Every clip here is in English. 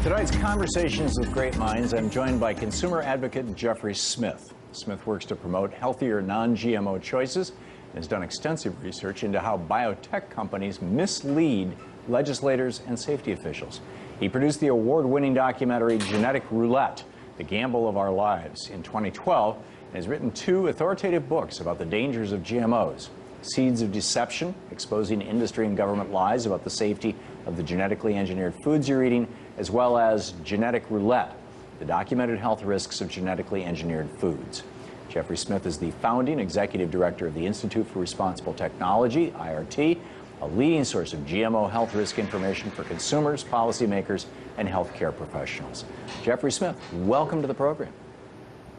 Tonight's Conversations with Great Minds, I'm joined by consumer advocate Jeffrey Smith. Smith works to promote healthier non-GMO choices and has done extensive research into how biotech companies mislead legislators and safety officials. He produced the award-winning documentary Genetic Roulette, The Gamble of Our Lives, in 2012, and has written 2 authoritative books about the dangers of GMOs. Seeds of Deception, exposing industry and government lies about the safety of the genetically engineered foods you're eating, as well as Genetic Roulette, the documented health risks of genetically engineered foods. Jeffrey Smith is the founding executive director of the Institute for Responsible Technology, IRT, a leading source of GMO health risk information for consumers, policymakers, and healthcare professionals. Jeffrey Smith, welcome to the program.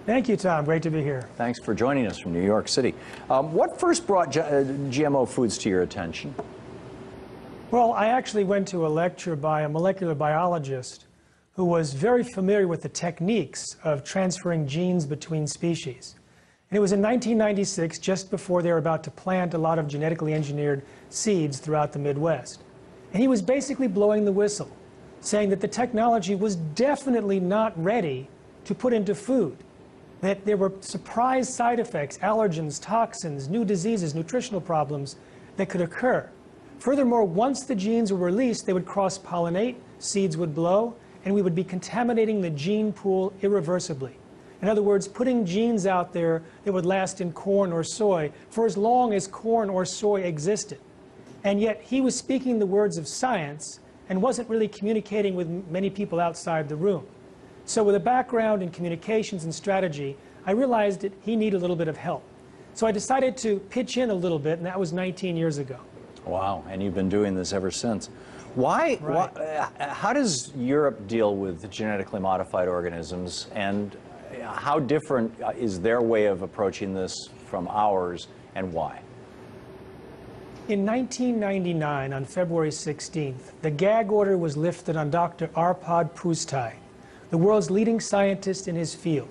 Thank you, Tom. Great to be here. Thanks for joining us from New York City. What first brought GMO foods to your attention? Well, I actually went to a lecture by a molecular biologist who was very familiar with the techniques of transferring genes between species. And it was in 1996, just before they were about to plant a lot of genetically engineered seeds throughout the Midwest. And he was basically blowing the whistle, saying that the technology was definitely not ready to put into food, that there were surprise side effects, allergens, toxins, new diseases, nutritional problems that could occur. Furthermore, once the genes were released, they would cross-pollinate, seeds would blow, and we would be contaminating the gene pool irreversibly. In other words, putting genes out there that would last in corn or soy for as long as corn or soy existed. And yet he was speaking the words of science and wasn't really communicating with many people outside the room. So with a background in communications and strategy, I realized that he needed a little bit of help. So I decided to pitch in a little bit, and that was 19 years ago. Wow, and you've been doing this ever since. Why, how does Europe deal with genetically modified organisms, and how different is their way of approaching this from ours, and why? In 1999, on February 16th, the gag order was lifted on Dr. Arpad Pusztai, the world's leading scientist in his field.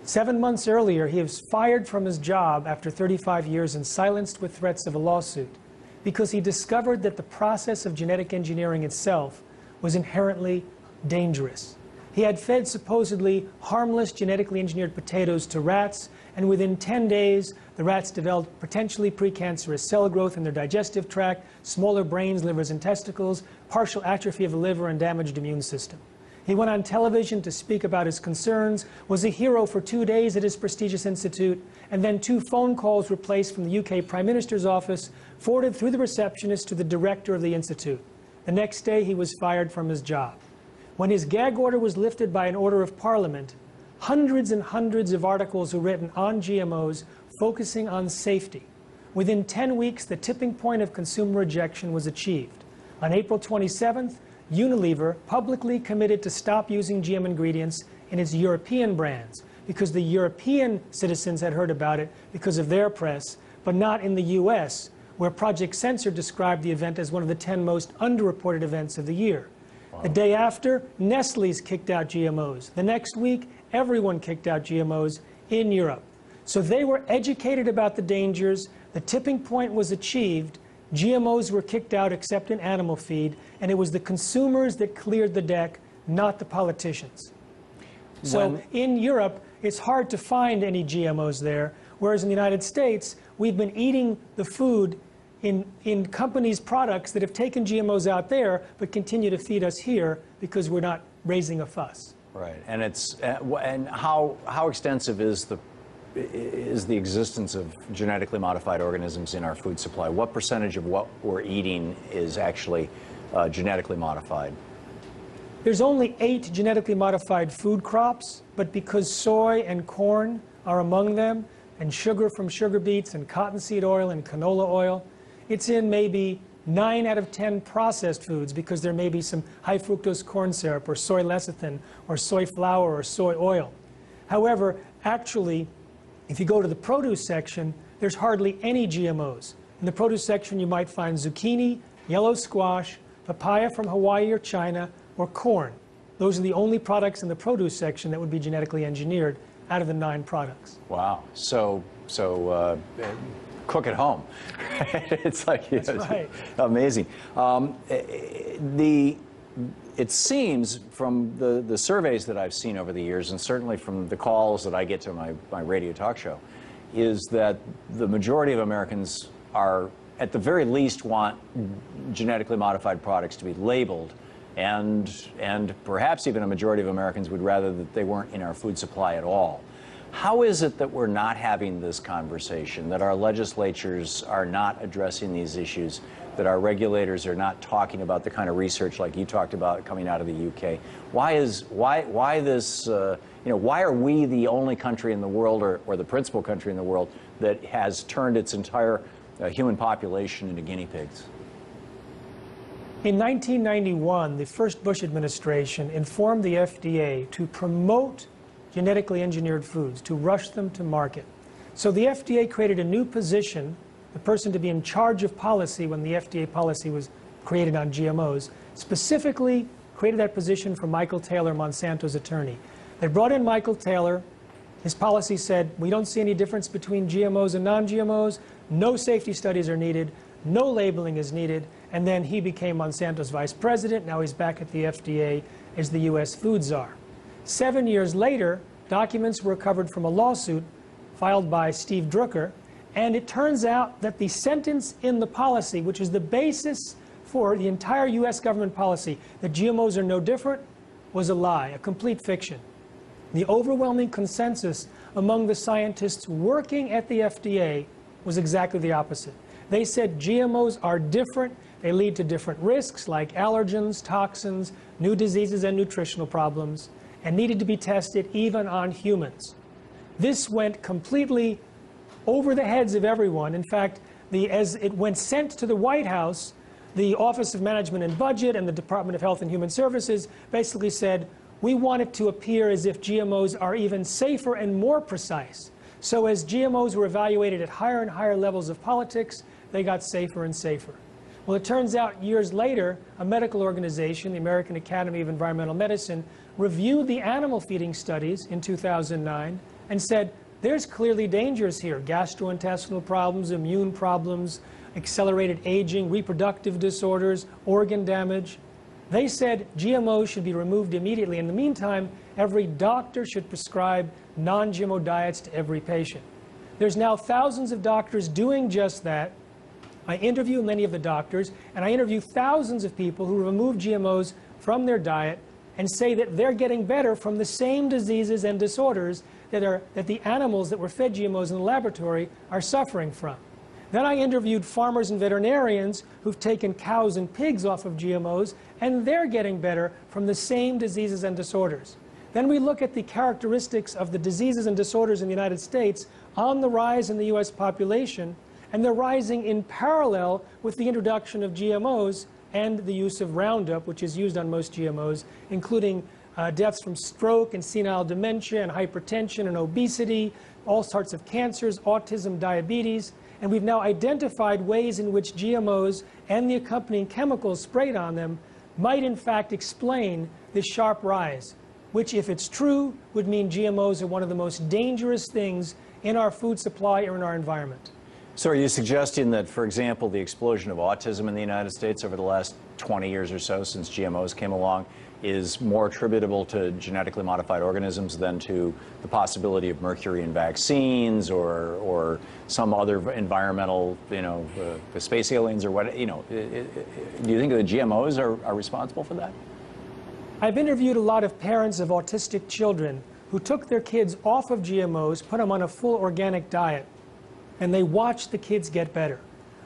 7 months earlier, he was fired from his job after 35 years and silenced with threats of a lawsuit, because he discovered that the process of genetic engineering itself was inherently dangerous. He had fed supposedly harmless genetically engineered potatoes to rats, and within 10 days, the rats developed potentially precancerous cell growth in their digestive tract, smaller brains, livers, and testicles, partial atrophy of the liver, and damaged immune system. He went on television to speak about his concerns, was a hero for 2 days at his prestigious institute, and then 2 phone calls were placed from the UK Prime Minister's office, forwarded through the receptionist to the director of the institute. The next day, he was fired from his job. When his gag order was lifted by an order of Parliament, hundreds and hundreds of articles were written on GMOs, focusing on safety. Within 10 weeks, the tipping point of consumer rejection was achieved. On April 27th, Unilever publicly committed to stop using GM ingredients in its European brands because the European citizens had heard about it because of their press, but not in the US, where Project Censor described the event as one of the 10 most underreported events of the year. Wow. The day after, Nestle's kicked out GMOs. The next week, everyone kicked out GMOs in Europe. So they were educated about the dangers, the tipping point was achieved, GMOs were kicked out except in animal feed, and it was the consumers that cleared the deck, not the politicians. So in Europe, it's hard to find any GMOs there, whereas in the United States, we've been eating the food in companies' products that have taken GMOs out there, but continue to feed us here because we're not raising a fuss. Right, and how extensive is the existence of genetically modified organisms in our food supply? What percentage of what we're eating is actually genetically modified? There's only 8 genetically modified food crops, but because soy and corn are among them, and sugar from sugar beets and cottonseed oil and canola oil, it's in maybe 9 out of 10 processed foods because there may be some high fructose corn syrup or soy lecithin or soy flour or soy oil. However, actually, if you go to the produce section, there's hardly any GMOs. In the produce section, you might find zucchini, yellow squash, papaya from Hawaii or China, or corn. Those are the only products in the produce section that would be genetically engineered out of the 9 products. Wow. So cook at home. It's like, That's right. Amazing. it seems from the surveys that I've seen over the years, and certainly from the calls that I get to my radio talk show, is that the majority of Americans are, at the very least, want genetically modified products to be labeled, and perhaps even a majority of Americans would rather that they weren't in our food supply at all. How is it that we're not having this conversation, that our legislatures are not addressing these issues, that our regulators are not talking about the kind of research like you talked about coming out of the UK? Why are we the only country in the world, or the principal country in the world, that has turned its entire human population into guinea pigs? In 1991, the first Bush administration informed the FDA to promote genetically engineered foods, to rush them to market. So the FDA created a new position, the person to be in charge of policy when the FDA policy was created on GMOs, specifically created that position for Michael Taylor, Monsanto's attorney. They brought in Michael Taylor. His policy said, we don't see any difference between GMOs and non-GMOs, no safety studies are needed, no labeling is needed, and then he became Monsanto's vice president. Now he's back at the FDA as the US food czar. 7 years later, documents were recovered from a lawsuit filed by Steve Drucker, and it turns out that the sentence in the policy, which is the basis for the entire US government policy, that GMOs are no different, was a lie, a complete fiction. The overwhelming consensus among the scientists working at the FDA was exactly the opposite. They said GMOs are different. They lead to different risks like allergens, toxins, new diseases, and nutritional problems, and needed to be tested even on humans. This went completely over the heads of everyone. In fact, as it went sent to the White House, the Office of Management and Budget and the Department of Health and Human Services basically said, we want it to appear as if GMOs are even safer and more precise. So as GMOs were evaluated at higher and higher levels of politics, they got safer and safer. Well, it turns out years later, a medical organization, the American Academy of Environmental Medicine, reviewed the animal feeding studies in 2009 and said, there's clearly dangers here: gastrointestinal problems, immune problems, accelerated aging, reproductive disorders, organ damage. They said GMOs should be removed immediately. In the meantime, every doctor should prescribe non-GMO diets to every patient. There's now thousands of doctors doing just that. I interview many of the doctors, and I interview thousands of people who remove GMOs from their diet and say that they're getting better from the same diseases and disorders that the animals that were fed GMOs in the laboratory are suffering from. Then I interviewed farmers and veterinarians who've taken cows and pigs off of GMOs, and they're getting better from the same diseases and disorders. Then we look at the characteristics of the diseases and disorders in the United States on the rise in the US population, and they're rising in parallel with the introduction of GMOs and the use of Roundup, which is used on most GMOs, including deaths from stroke and senile dementia and hypertension and obesity, all sorts of cancers, autism, diabetes. And we've now identified ways in which GMOs and the accompanying chemicals sprayed on them might in fact explain this sharp rise, which, if it's true, would mean GMOs are one of the most dangerous things in our food supply or in our environment. So are you suggesting that, for example, the explosion of autism in the United States over the last 20 years or so since GMOs came along is more attributable to genetically modified organisms than to the possibility of mercury in vaccines or some other environmental, space aliens or what, do you think the GMOs are responsible for that? I've interviewed a lot of parents of autistic children who took their kids off of GMOs, put them on a full organic diet, and they watched the kids get better.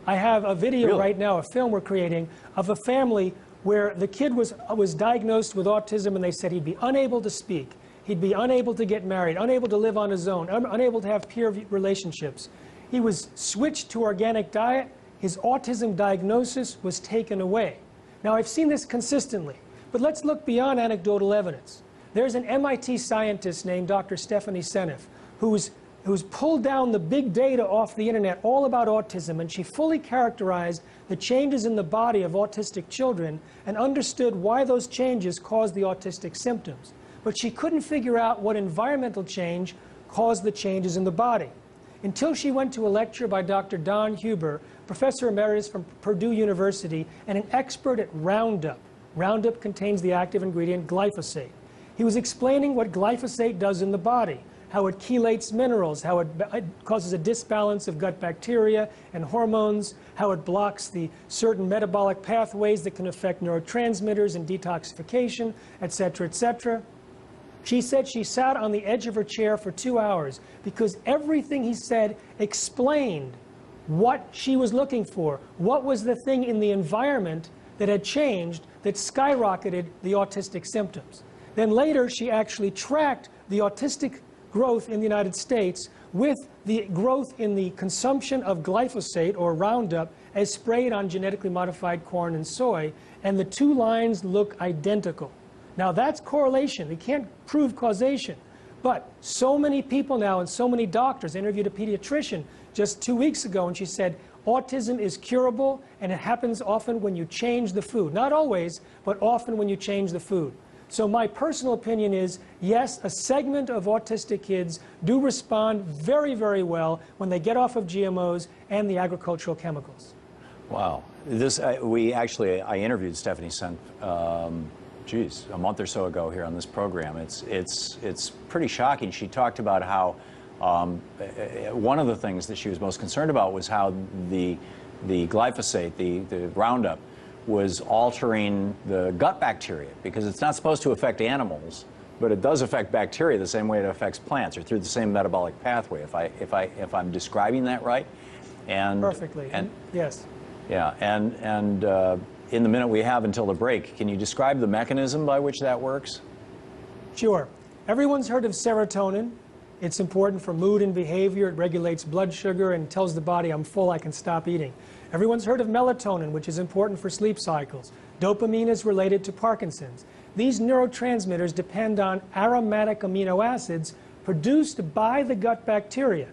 I have a video right now, a film we're creating, of a family where the kid was diagnosed with autism, and they said he'd be unable to speak, he'd be unable to get married, unable to live on his own, unable to have peer relationships. He was switched to organic diet. His autism diagnosis was taken away. Now, I've seen this consistently, but let's look beyond anecdotal evidence. There's an MIT scientist named Dr. Stephanie Seneff who's pulled down the big data off the internet all about autism, and she fully characterized the changes in the body of autistic children and understood why those changes caused the autistic symptoms. But she couldn't figure out what environmental change caused the changes in the body, until she went to a lecture by Dr. Don Huber, professor emeritus from Purdue University and an expert at Roundup. Roundup contains the active ingredient glyphosate. He was explaining what glyphosate does in the body, how it chelates minerals, how it causes a disbalance of gut bacteria and hormones, how it blocks the certain metabolic pathways that can affect neurotransmitters and detoxification, etc., etc. She said she sat on the edge of her chair for 2 hours because everything he said explained what she was looking for. What was the thing in the environment that had changed that skyrocketed the autistic symptoms? Then later, she actually tracked the autistic growth in the United States with the growth in the consumption of glyphosate or Roundup as sprayed on genetically modified corn and soy, and the two lines look identical. Now that's correlation. It can't prove causation. But so many people now and so many doctors, I interviewed a pediatrician just 2 weeks ago, and she said autism is curable and it happens often when you change the food. Not always, but often when you change the food. So my personal opinion is, yes, a segment of autistic kids do respond very, very well when they get off of GMOs and the agricultural chemicals. Wow. I interviewed Stephanie Senf, a month or so ago here on this program. It's pretty shocking. She talked about how one of the things that she was most concerned about was how the glyphosate, the Roundup, was altering the gut bacteria, because it's not supposed to affect animals, but it does affect bacteria the same way it affects plants, or through the same metabolic pathway. If I'm describing that right, and perfectly. And yes. Yeah, and in the minute we have until the break, can you describe the mechanism by which that works? Sure. Everyone's heard of serotonin. It's important for mood and behavior. It regulates blood sugar and tells the body, I'm full, I can stop eating. Everyone's heard of melatonin, which is important for sleep cycles. Dopamine is related to Parkinson's. These neurotransmitters depend on aromatic amino acids produced by the gut bacteria.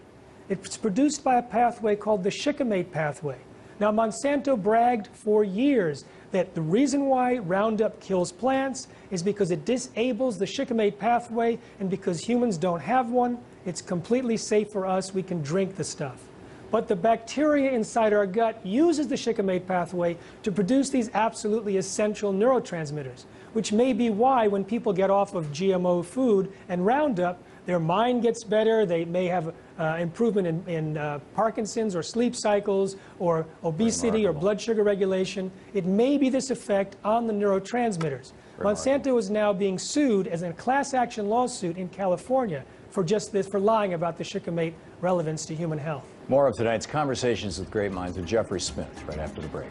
It's produced by a pathway called the shikimate pathway. Now, Monsanto bragged for years that the reason why Roundup kills plants is because it disables the shikimate pathway, and because humans don't have one, it's completely safe for us. We can drink the stuff. But the bacteria inside our gut uses the shikimate pathway to produce these absolutely essential neurotransmitters, which may be why when people get off of GMO food and Roundup, their mind gets better, they may have improvement in Parkinson's or sleep cycles or obesity or blood sugar regulation. It may be this effect on the neurotransmitters. Monsanto is now being sued as a class action lawsuit in California for just this, for lying about the shikimate relevance to human health. More of tonight's Conversations with Great Minds with Jeffrey Smith right after the break.